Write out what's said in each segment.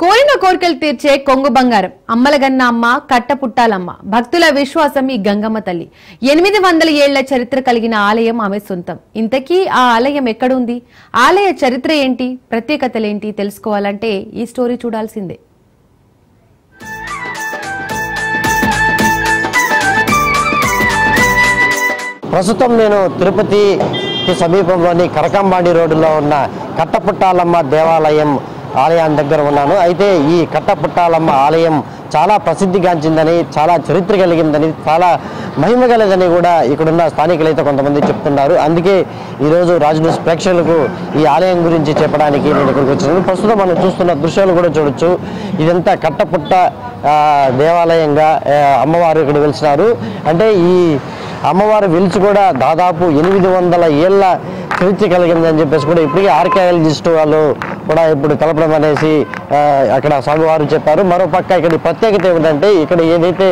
కోరిన కోరికలు తీర్చే కొంగు బంగారం అమ్మలగన్న అమ్మ కట్టపుట్టాలమ్మ భక్తుల విశ్వాసం ఈ గంగమ్మ తల్లి 800 ఏళ్ల చరిత్ర కలిగిన ఆలయం ఆమె సొంతం. ఇంతకీ ఆ ఆలయం ఎక్కడుంది, ఆలయ చరిత్ర ఏంటి, ప్రత్యేకతలేంటి తెలుసుకోవాలంటే ఈ స్టోరీ చూడాల్సిందే. ప్రస్తుతం నేను తిరుపతికి సమీపంలోని కరకంబాడి రోడ్డులో ఉన్న కట్టపుట్టాలమ్మ దేవాలయం ఆలయం దగ్గర ఉన్నాను. అయితే ఈ కట్టపుట్టాలమ్మ ఆలయం చాలా ప్రసిద్ధిగాంచిందని, చాలా చరిత్ర కలిగిందని, చాలా మహిమ కలదని కూడా ఇక్కడున్న స్థానికులైతే కొంతమంది చెప్తున్నారు. అందుకే ఈరోజు రాజు న్యూస్ ప్రేక్షకులకు ఈ ఆలయం గురించి చెప్పడానికి నేను ఇక్కడికి వచ్చినాను. ప్రస్తుతం మనం చూస్తున్న దృశ్యాలు కూడా చూడొచ్చు. ఇదంతా కట్టపుట్ట దేవాలయంగా అమ్మవారు ఇక్కడ వెలిసినారు. అంటే ఈ అమ్మవారు వెలిసి కూడా దాదాపు 800 ఏళ్ల చరిత్ర కలిగిందని చెప్పేసి కూడా ఇప్పటికీ ఆర్కియాలజిస్ట్ వాళ్ళు కూడా ఇప్పుడు తెలపడం అనేసి అక్కడ స్వామివారు చెప్పారు. మరోపక్క ఇక్కడ ప్రత్యేకత ఏమిటంటే ఇక్కడ ఏదైతే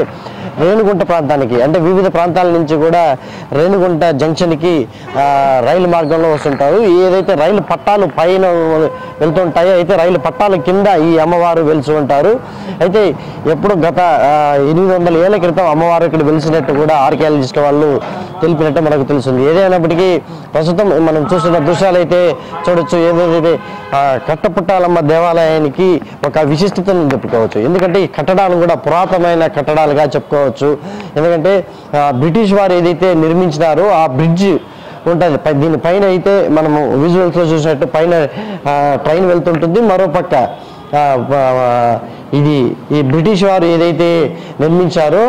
రేణిగుంట ప్రాంతానికి అంటే వివిధ ప్రాంతాల నుంచి కూడా రేణిగుంట జంక్షన్కి రైలు మార్గంలో వస్తుంటారు. ఏదైతే రైలు పట్టాలు పైన వెళ్తుంటాయో అయితే రైలు పట్టాల కింద ఈ అమ్మవారు వెలిసి ఉంటారు. అయితే ఎప్పుడు గత 800 ఏళ్ల క్రితం అమ్మవారు ఇక్కడ వెలిసినట్టు కూడా ఆర్కియాలజిస్ట్ వాళ్ళు తెలిపినట్టు మనకు తెలుస్తుంది. ఏదైనప్పటికీ ప్రస్తుతం మనం చూస్తున్న దృశ్యాలు అయితే చూడొచ్చు. ఏదైతే కట్టపుట్టాలమ్మ దేవాలయానికి ఒక విశిష్టతను చెప్పుకోవచ్చు. ఎందుకంటే ఈ కట్టడాలు కూడా పురాతనమైన కట్టడాలుగా చెప్పుకోవచ్చు. ఎందుకంటే బ్రిటిష్ వారు ఏదైతే నిర్మించినారో ఆ బ్రిడ్జ్ ఉంటుంది. దీనిపైన అయితే మనము విజువల్స్లో చూసినట్టు పైన ట్రైన్ వెళ్తుంటుంది. మరోపక్క ఈ బ్రిటిష్ వారు ఏదైతే నిర్మించారో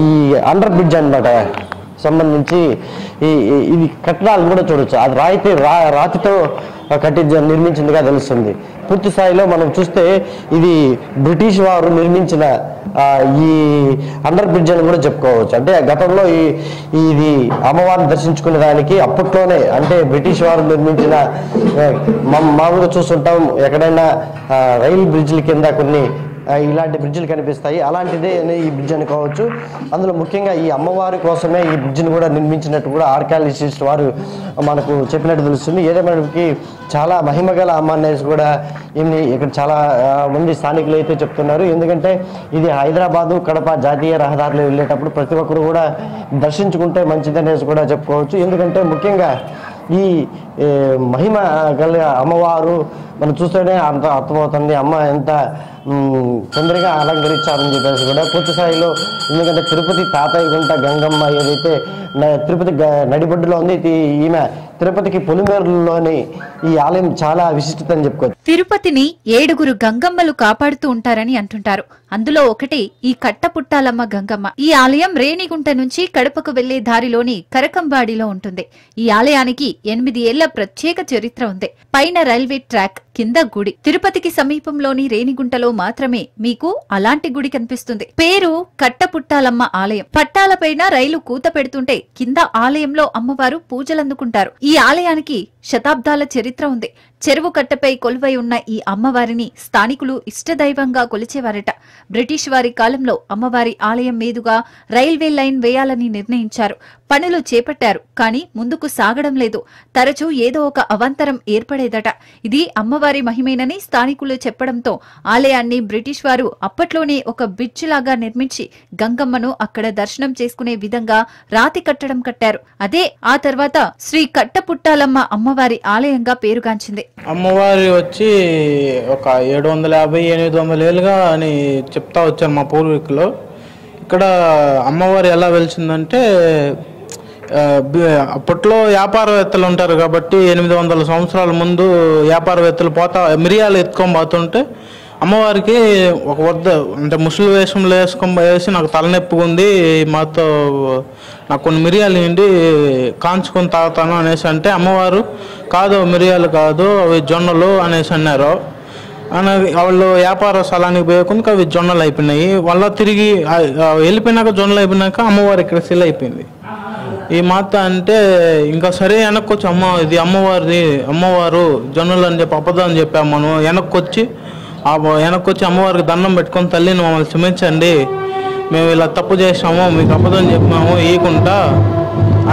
ఈ అండర్ బ్రిడ్జ్ అన్నమాట సంబంధించి ఇది కట్టడాలు కూడా చూడొచ్చు. అది రాతితో నిర్మించిందిగా తెలుస్తుంది. పూర్తి స్థాయిలో మనం చూస్తే ఇది బ్రిటిష్ వారు నిర్మించిన ఈ అండర్ బ్రిడ్జ్ అని కూడా చెప్పుకోవచ్చు. అంటే గతంలో ఇది అమ్మవారిని దర్శించుకునే దానికి అప్పట్లోనే అంటే బ్రిటిష్ వారు నిర్మించిన మామూలుగా చూస్తుంటాం ఎక్కడైనా రైలు బ్రిడ్జ్ల కింద కొన్ని ఇలాంటి బ్రిడ్జిలు కనిపిస్తాయి. అలాంటిదే ఈ బ్రిడ్జ్ అని కావచ్చు. అందులో ముఖ్యంగా ఈ అమ్మవారి కోసమే ఈ బ్రిడ్జిని కూడా నిర్మించినట్టు కూడా ఆర్కియాలజిస్ట్ వారు మనకు చెప్పినట్టు తెలుస్తుంది. ఏదేమైనప్పటికీ చాలా మహిమగల అమ్మ అనేసి కూడా ఇక్కడ చాలా మంది స్థానికులు అయితే చెప్తున్నారు. ఎందుకంటే ఇది హైదరాబాదు కడప జాతీయ రహదారులు వెళ్ళేటప్పుడు ప్రతి ఒక్కరు కూడా దర్శించుకుంటే మంచిదనేసి కూడా చెప్పుకోవచ్చు. ఎందుకంటే ముఖ్యంగా ఈ మహిమ గల అమ్మవారు మనం చూస్తేనే అంత అర్థమవుతుంది. అమ్మ ఎంత తొందరగా అలంకరించారని చెప్పేసి కూడా పూర్తి స్థాయిలో. ఎందుకంటే తిరుపతి తాతయ్య గుంట గంగమ్మ ఏదైతే తిరుపతి నడిబొడ్డులో ఉంది, ఈమె తిరుపతికి పొలిమేరులోని ఈ ఆలయం చాలా విశిష్టత అని చెప్పుకోవచ్చు. తిరుపతిని 7 గంగమ్మలు కాపాడుతూ ఉంటారని అంటుంటారు. అందులో ఒకటి ఈ కట్టపుట్టాలమ్మ గంగమ్మ. ఈ ఆలయం రేణిగుంట నుంచి కడపకు వెళ్లే దారిలోని కరకంబాడిలో ఉంటుంది. ఈ ఆలయానికి 8 ఏళ్ల ప్రత్యేక చరిత్ర ఉంది. పైన రైల్వే ట్రాక్, కింద గుడి. తిరుపతికి సమీపంలోని రేణిగుంటలో మాత్రమే మీకు అలాంటి గుడి కనిపిస్తుంది. పేరు కట్టపుట్టాలమ్మ ఆలయం. పట్టాలపైన రైలు కూత పెడుతుంటే కింద ఆలయంలో అమ్మవారు పూజలందుకుంటారు. ఈ ఆలయానికి శతాబ్దాల చరిత్ర ఉంది. చెరువు కట్టపై కొలువై ఉన్న ఈ అమ్మవారిని స్థానికులు ఇష్టదైవంగా కొలిచేవారట. బ్రిటిష్ వారి కాలంలో అమ్మవారి ఆలయం మీదుగా రైల్వే లైన్ వేయాలని నిర్ణయించారు. పనులు చేపట్టారు. కానీ ముందుకు సాగడం లేదు. తరచూ ఏదో ఒక అవాంతరం ఏర్పడేదట. ఇది అమ్మవారి మహిమేనని స్థానికులు చెప్పడంతో ఆలయాన్ని బ్రిటిష్ వారు అప్పట్లోనే ఒక బ్రిడ్జ్ లాగా నిర్మించి గంగమ్మను అక్కడ దర్శనం చేసుకునే విధంగా రాతి కట్టడం కట్టారు. అదే ఆ తర్వాత శ్రీ కట్టపుట్టాలమ్మ అమ్మవారి ఆలయంగా పేరుగాంచింది. అమ్మవారి వచ్చి ఒక 750-800 ఏళ్ళుగా అని చెప్తా వచ్చారు మా పూర్వీకులు. ఇక్కడ అమ్మవారి ఎలా వెలిసిందంటే అప్పట్లో వ్యాపారవేత్తలు ఉంటారు కాబట్టి 800 సంవత్సరాల ముందు వ్యాపారవేత్తలు మిరియాలు ఎత్తుకొని పోతుంటే అమ్మవారికి ఒక వద్ద అంటే ముసలి వేషంలో వేసి నాకు తలనొప్పిగా ఉంది, మాతో నాకు కొన్ని మిరియాలు నిండి కాంచుకొని తాగుతాను అనేసి అంటే అమ్మవారు కాదు మిరియాలు కాదు అవి జొన్నలు అనేసి అన్నారు. వాళ్ళు వ్యాపార స్థలానికి పోయకుండా అవి జొన్నలు అయిపోయినాయి. వాళ్ళ తిరిగి వెళ్ళిపోయినాక జొన్నలు అయిపోయినాక అమ్మవారు ఇక్కడ శిల అయిపోయింది. ఈ మాత అంటే ఇంకా సరే వెనక్కొచ్చి ఇది అమ్మవారు జొన్నలు అని చెప్పి అబద్ధం అని చెప్పాము. మనం వెనక్కొచ్చి అమ్మవారికి దండం పెట్టుకొని తల్లిని మమ్మల్ని క్షమించండి, మేము ఇలా తప్పు చేసాము, మీకు అబద్ధం చెప్పాము ఇయకుండా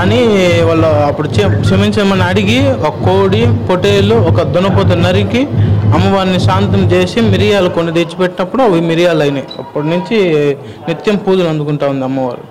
అని వాళ్ళు అప్పుడు క్షమించమని అడిగి ఒక కోడి పొటేలు ఒక దున్నపోతు నరికి అమ్మవారిని శాంతం చేసి మిరియాలు కొన్ని తెచ్చిపెట్టినప్పుడు అవి మిరియాలు అయినాయి. అప్పటి నుంచి నిత్యం పూజలు అందుకుంటా ఉంది అమ్మవారు.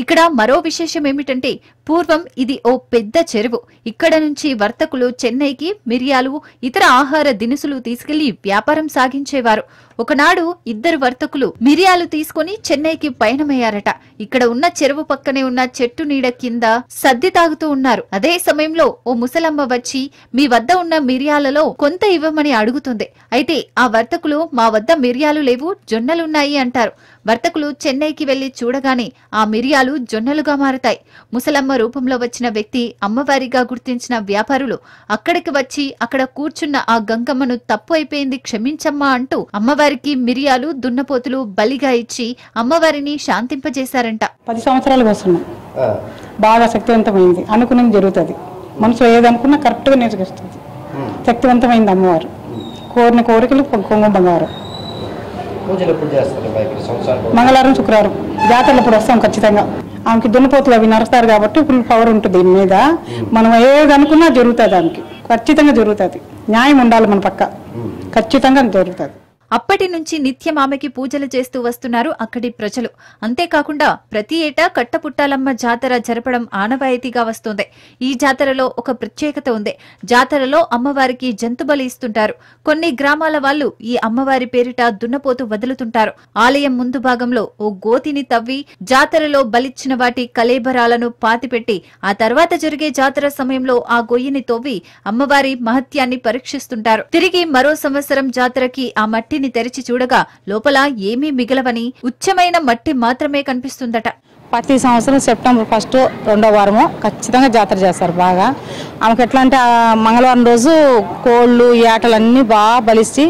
ఇక్కడ మరో విశేషం ఏమిటంటే పూర్వం ఇది ఓ పెద్ద చెరువు. ఇక్కడ నుంచి వర్తకులు చెన్నైకి మిరియాలు, ఇతర ఆహార దినుసులు తీసుకెళ్లి వ్యాపారం సాగించేవారు. ఒకనాడు ఇద్దరు వర్తకులు మిరియాలు తీసుకుని చెన్నైకి పయనమయ్యారట. ఇక్కడ ఉన్న చెరువు పక్కనే ఉన్న చెట్టు నీడ కింద సద్ది తాగుతూ ఉన్నారు. అదే సమయంలో ఓ ముసలమ్మ వచ్చి మీ వద్ద ఉన్న మిరియాలలో కొంత ఇవ్వమని అడుగుతుంది. అయితే ఆ వర్తకులు మా వద్ద మిరియాలు లేవు, జొన్నలున్నాయి అంటారు. వర్తకులు చెన్నైకి వెళ్లి చూడగానే ఆ మిరియాలు జొన్నలుగా మారతాయి. ముసలమ్మ రూపంలో వచ్చిన వ్యక్తి అమ్మవారిగా గుర్తించిన వ్యాపారులు అక్కడికి వచ్చి అక్కడ కూర్చున్న ఆ గంగమ్మను తప్పు అయిపోయింది క్షమించమ్మా అంటూ అమ్మవారికి మిరియాలు, దున్నపోతులు బలిగా ఇచ్చి అమ్మవారిని శాంతింపజేశారంట. 10 సంవత్సరాలుగా వస్తున్నాం. బాగా శక్తివంతమైంది. అనుకున్నది జరుగుతుంది. మనసులో ఏదనుకున్నా కరెక్ట్గా నేర్చుకొస్తుంది. శక్తివంతమైంది అమ్మవారు. కోరిన కోరికలు కొంగు బంగారం. మంగళవారం, శుక్రవారం జాతరలు ఇప్పుడు వస్తాం ఖచ్చితంగా. ఆమెకి దున్నపోతులు అవి నరుస్తారు కాబట్టి ఫుల్ పవర్ ఉంటుంది దీని మీద. మనం ఏది అనుకున్నా జరుగుతుంది. ఆమెకి ఖచ్చితంగా జరుగుతుంది. న్యాయం ఉండాలి మన పక్క. ఖచ్చితంగా జరుగుతుంది. అప్పటి నుంచి నిత్యం ఆమెకి పూజలు చేస్తూ వస్తున్నారు అక్కడి ప్రజలు. అంతేకాకుండా ప్రతి ఏటా కట్టపుట్టాలమ్మ జాతర జరపడం ఆనవాయితీగా వస్తోంది. ఈ జాతరలో ఒక ప్రత్యేకత ఉంది. జాతరలో అమ్మవారికి జంతుబలి ఇస్తుంటారు. కొన్ని గ్రామాల వాళ్ళు ఈ అమ్మవారి పేరిట దున్నపోతు వదులుతుంటారు. ఆలయం ముందు భాగంలో ఓ గోతిని తవ్వి జాతరలో బలిచ్చిన వాటి కలేబరాలను పాతిపెట్టి ఆ తర్వాత జరిగే జాతర సమయంలో ఆ గొయ్యిని తవ్వి అమ్మవారి మహత్యాన్ని పరీక్షిస్తుంటారు. తిరిగి మరో సంవత్సరం జాతరకి ఆ మట్టి తెరిచి చూడగా లోపల ఏమీ మిగలవని ఉచ్చమైన మట్టి మాత్రమే కనిపిస్తుందట. ప్రతి సంవత్సరం సెప్టెంబర్ 1, 2వ వారము ఖచ్చితంగా జాతర చేస్తారు. బాగా ఆమెకు ఎట్లా అంటే మంగళవారం రోజు కోళ్ళు, ఏటలన్నీ బాగా బలిసి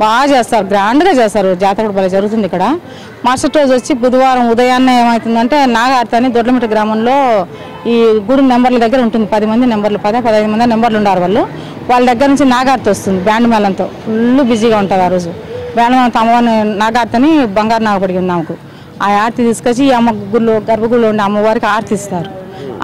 బాగా చేస్తారు. గ్రాండ్గా చేస్తారు. జాతర కూడా బాగా జరుగుతుంది ఇక్కడ. మరుసటి రోజు వచ్చి బుధవారం ఉదయాన్నే ఏమవుతుందంటే నాగార్తి అని దొడ్లమిట్ట గ్రామంలో ఈ గుడి నెంబర్ల దగ్గర ఉంటుంది. 10 మంది నెంబర్లు, 15 మంది నెంబర్లు ఉన్నారు వాళ్ళు. వాళ్ళ దగ్గర నుంచి నాగార్తి వస్తుంది. బ్యాండ్ మేళంతో ఫుల్ బిజీగా ఉంటుంది. ఆ రోజు బ్యాండ్ మేళంతో అమ్మవారిని నాగార్తిని బంగారు నాగపడికి ఉంది ఆమెకు. ఆ ఆర్తి తీసుకొచ్చి ఈ అమ్మ గుళ్ళు గర్భగుడిలో ఉండే అమ్మవారికి ఆర్తి ఇస్తారు.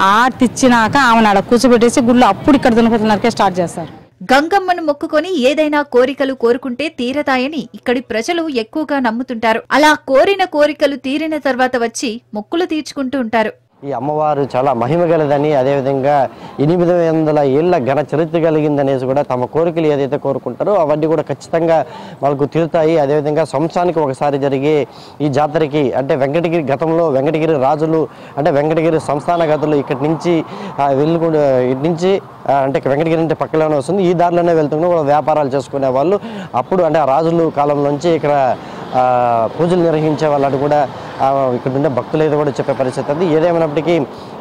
ఆ ఆర్తి ఇచ్చినాక ఆమెను ఆడ కూర్చోబెట్టేసి గుళ్ళు అప్పుడు ఇక్కడ దున్నపోతున్నకే స్టార్ట్ చేస్తారు. గంగమ్మను మొక్కుకొని ఏదైనా కోరికలు కోరుకుంటే తీరతాయని ఇక్కడి ప్రజలు ఎక్కువగా నమ్ముతుంటారు. అలా కోరిన కోరికలు తీరిన తర్వాత వచ్చి మొక్కులు తీర్చుకుంటూ ఉంటారు. ఈ అమ్మవారు చాలా మహిమ గలదని, అదేవిధంగా 800 ఏళ్ల ఘన చరిత్ర కలిగిందనేసి కూడా తమ కోరికలు ఏదైతే కోరుకుంటారో అవన్నీ కూడా ఖచ్చితంగా వాళ్ళకు తీరుతాయి. అదేవిధంగా సంవత్సరానికి ఒకసారి జరిగే ఈ జాతరకి అంటే వెంకటగిరి గతంలో వెంకటగిరి రాజులు అంటే వెంకటగిరి సంస్థాన గతులు ఇక్కడి నుంచి ఇటు నుంచి అంటే వెంకటగిరి అంటే పక్కలోనే వస్తుంది. ఈ దారిలోనే వెళ్తున్నా వాళ్ళు వ్యాపారాలు చేసుకునే వాళ్ళు. అప్పుడు అంటే ఆ రాజులు కాలం నుంచి ఇక్కడ పూజలు నిర్వహించే వాళ్ళు కూడా ఇక్కడ ఉండే భక్తులు ఏదో కూడా చెప్పే పరిస్థితి ఉంది. ఏదేమైనప్పటికీ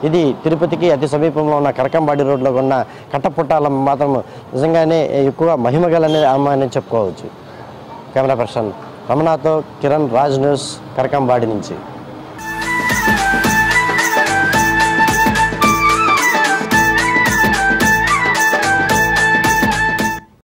ఇది తిరుపతికి అతి సమీపంలో ఉన్న కరకంబాడి రోడ్లో ఉన్న కట్టపుట్టాలమ్మ మాత్రం నిజంగానే ఎక్కువ మహిమగలనే అమ్మ అని చెప్పుకోవచ్చు. కెమెరా పర్సన్ రమణాతో కిరణ్, రాజ్ న్యూస్, కరకంబాడి నుంచి.